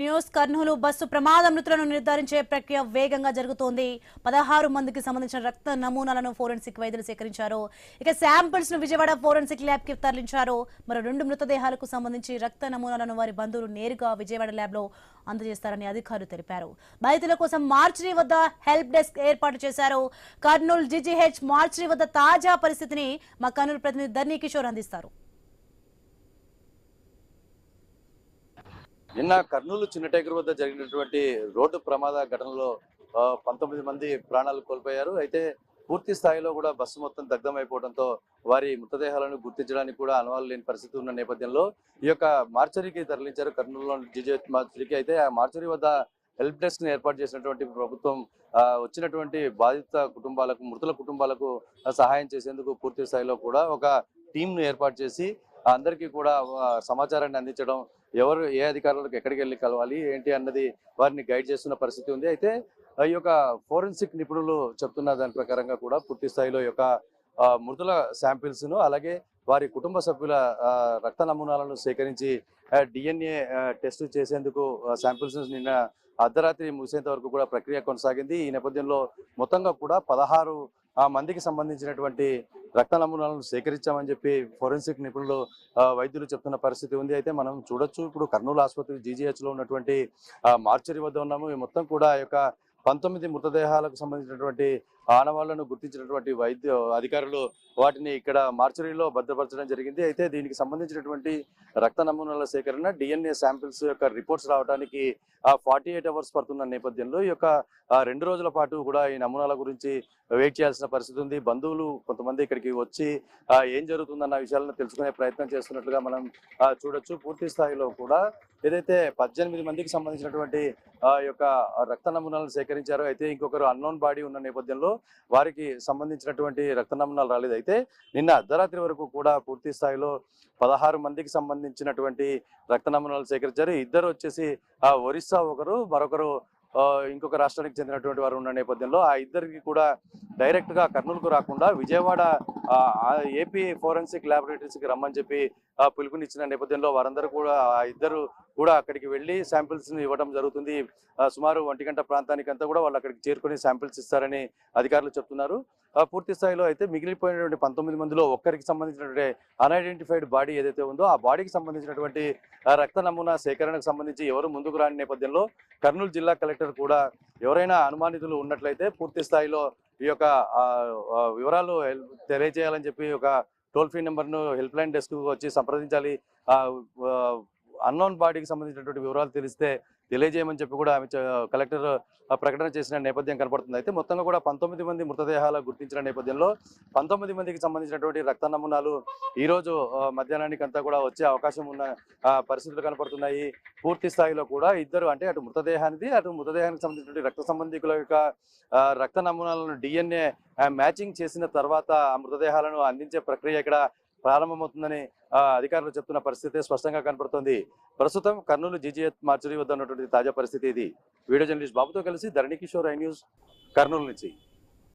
News Kurnool bus ప్రమాద మృతులను నిర్ధారించే ప్రక్రియ వేగంగా జరుగుతోంది. 16 మందికి సంబంధించిన రక్త నమూనాలను ఫోరెన్సిక్ వైద్యులు సేకరించారు. ఇక శాంపిల్స్ ను విజయవాడ ఫోరెన్సిక్ ల్యాబ్ కి తరలించారు. మరో 2 మృతదేహాలకు సంబంధించి రక్త నమూనాలను వారి బంధువులు నేరుగా విజయవాడ ల్యాబ్ లో అందజేస్తారని అధికారులు తెలిపారు. బాధితుల కోసం మార్చిరీ వద్ద హెల్ప్ డెస్క్ ఏర్పాటు చేశారు. కర్నూలు జీజీహెచ్ మార్చిరీ వద్ద తాజా పరిస్థితిని మా కర్నూలు ప్రతినిధి ధర్నీ కిషోర్ అందిస్తారు. నిన్న కర్నూలు చిన్నటేకర్ వద్ద జరిగినటువంటి రోడ్డు ప్రమాద ఘటనలో 19 మంది ప్రాణాలు కోల్పోయారు. అయితే పూర్తి స్థాయిలో కూడా బస్సు మొత్తం దగ్ధమైపోవడంతో వారి మృతదేహాలను గుర్తించడానికి కూడా అనువాలు లేని పరిస్థితి ఉన్న నేపథ్యంలో ఈ యొక్క మార్చరీకి తరలించారు. కర్నూలులోని జీజీహెచ్ మార్చరీకి. అయితే ఆ మార్చరీ వద్ద హెల్ప్ డెస్క్ ని ఏర్పాటు చేసినటువంటి ప్రభుత్వం వచ్చినటువంటి బాధిత కుటుంబాలకు, మృతుల కుటుంబాలకు సహాయం చేసేందుకు పూర్తి స్థాయిలో కూడా ఒక టీమ్ ను ఏర్పాటు చేసి అందరికీ కూడా సమాచారాన్ని అందించడం, ఎవరు ఏ అధికారులకు ఎక్కడికి వెళ్ళి కలవాలి ఏంటి అన్నది వారిని గైడ్ చేస్తున్న పరిస్థితి ఉంది. అయితే ఈ యొక్క ఫోరెన్సిక్ నిపుణులు చెప్తున్న దాని ప్రకారంగా కూడా పూర్తి స్థాయిలో ఈ యొక్క మృతుల శాంపిల్స్ ను, అలాగే వారి కుటుంబ సభ్యుల రక్త నమూనాలను సేకరించి డిఎన్ఏ టెస్ట్ చేసేందుకు శాంపిల్స్ నిన్న అర్ధరాత్రి ముగిసేంత వరకు కూడా ప్రక్రియ కొనసాగింది. ఈ నేపథ్యంలో మొత్తంగా కూడా 16 మందికి సంబంధించినటువంటి రక్త నమూనాలను సేకరించామని చెప్పి ఫోరెన్సిక్ నిపుణులు వైద్యులు చెప్తున్న పరిస్థితి ఉంది. అయితే మనం చూడొచ్చు, ఇప్పుడు కర్నూలు ఆసుపత్రి జీజీహెచ్ లో ఉన్నటువంటి మార్చరీ వద్ద ఉన్నాము. ఈ మొత్తం కూడా ఈ యొక్క 19 మృతదేహాలకు సంబంధించినటువంటి ఆనవాళ్లను గుర్తించినటువంటి వైద్య అధికారులు వాటిని ఇక్కడ మార్చరీలో భద్రపరచడం జరిగింది. అయితే దీనికి సంబంధించినటువంటి రక్త నమూనాల సేకరణ, డిఎన్ఏ శాంపిల్స్ యొక్క రిపోర్ట్స్ రావడానికి 48 అవర్స్ పడుతున్న నేపథ్యంలో ఈ యొక్క 2 రోజుల పాటు కూడా ఈ నమూనాల గురించి వెయిట్ చేయాల్సిన పరిస్థితి ఉంది. బంధువులు కొంతమంది ఇక్కడికి వచ్చి ఏం జరుగుతుందన్న విషయాలను తెలుసుకునే ప్రయత్నం చేస్తున్నట్లుగా మనం చూడొచ్చు. పూర్తి స్థాయిలో కూడా ఏదైతే 18 మందికి సంబంధించినటువంటి యొక్క రక్త నమూనాలను సేకరించారో, అయితే ఇంకొకరు అన్నోన్ బాడీ ఉన్న నేపథ్యంలో వారికి సంబంధించినటువంటి రక్త నమూనాలు రాలేదు. అయితే నిన్న అర్ధరాత్రి వరకు కూడా పూర్తి స్థాయిలో 16 మందికి సంబంధించినటువంటి రక్త నమూనాలు సేకరించారు. ఇద్దరు వచ్చేసి ఒరిస్సా ఒకరు, మరొకరు ఇంకొక రాష్ట్రానికి చెందినటువంటి వారు ఉన్న నేపథ్యంలో ఆ ఇద్దరికి కూడా డైరెక్ట్ గా కర్నూలుకు రాకుండా విజయవాడ ఏపీ ఫోరెన్సిక్ ల్యాబొరేటరీస్ కి రమ్మని చెప్పి పిలుపునిచ్చిన నేపథ్యంలో వారందరూ కూడా ఆ ఇద్దరు కూడా అక్కడికి వెళ్లి శాంపిల్స్ ని ఇవ్వడం జరుగుతుంది. సుమారు 1 గంట ప్రాంతానికంతా కూడా వాళ్ళు అక్కడికి చేరుకుని శాంపిల్స్ ఇస్తారని అధికారులు చెప్తున్నారు. పూర్తి స్థాయిలో అయితే మిగిలిపోయినటువంటి 19 మందిలో ఒక్కరికి సంబంధించినటువంటి అన్ఐడెంటిఫైడ్ బాడీ ఏదైతే ఉందో ఆ బాడీకి సంబంధించినటువంటి రక్త నమూనా సేకరణకు సంబంధించి ఎవరు ముందుకు రాని నేపథ్యంలో కర్నూలు జిల్లా కలెక్టర్ కూడా ఎవరైనా అనుమానితులు ఉన్నట్లయితే పూర్తి స్థాయిలో ఈ యొక్క వివరాలు తెలియజేయాలని చెప్పి ఒక టోల్ ఫ్రీ నెంబర్ను హెల్ప్ లైన్ డెస్క్ వచ్చి సంప్రదించాలి. అన్నోన్ బాడీకి సంబంధించినటువంటి వివరాలు తెలియజేయమని చెప్పి కూడా ఆమె కలెక్టర్ ప్రకటన చేసిన నేపథ్యం కనపడుతుంది. అయితే మొత్తంగా కూడా 19 మంది మృతదేహాలు గుర్తించిన నేపథ్యంలో 19 మందికి సంబంధించినటువంటి రక్త నమూనాలు ఈ రోజు మధ్యాహ్నానికి అంతా కూడా వచ్చే అవకాశం ఉన్న పరిస్థితులు కనపడుతున్నాయి. పూర్తి స్థాయిలో కూడా ఇద్దరు, అంటే అటు మృతదేహానికి సంబంధించినటువంటి రక్త సంబంధికుల యొక్క రక్త నమూనాలను డిఎన్ఏ మ్యాచింగ్ చేసిన తర్వాత ఆ మృతదేహాలను అందించే ప్రక్రియ ఇక్కడ ప్రారంభమవుతుందని అధికారులు చెప్తున్న పరిస్థితి స్పష్టంగా కనపడుతోంది. ప్రస్తుతం కర్నూలు జీజీహెచ్ మార్చరీ వద్ద ఉన్నటువంటి తాజా పరిస్థితి ఇది. వీడియో జర్నలిస్ట్ బాబుతో కలిసి ధరణి కిషోర్, ఐ న్యూస్, కర్నూలు నుంచి.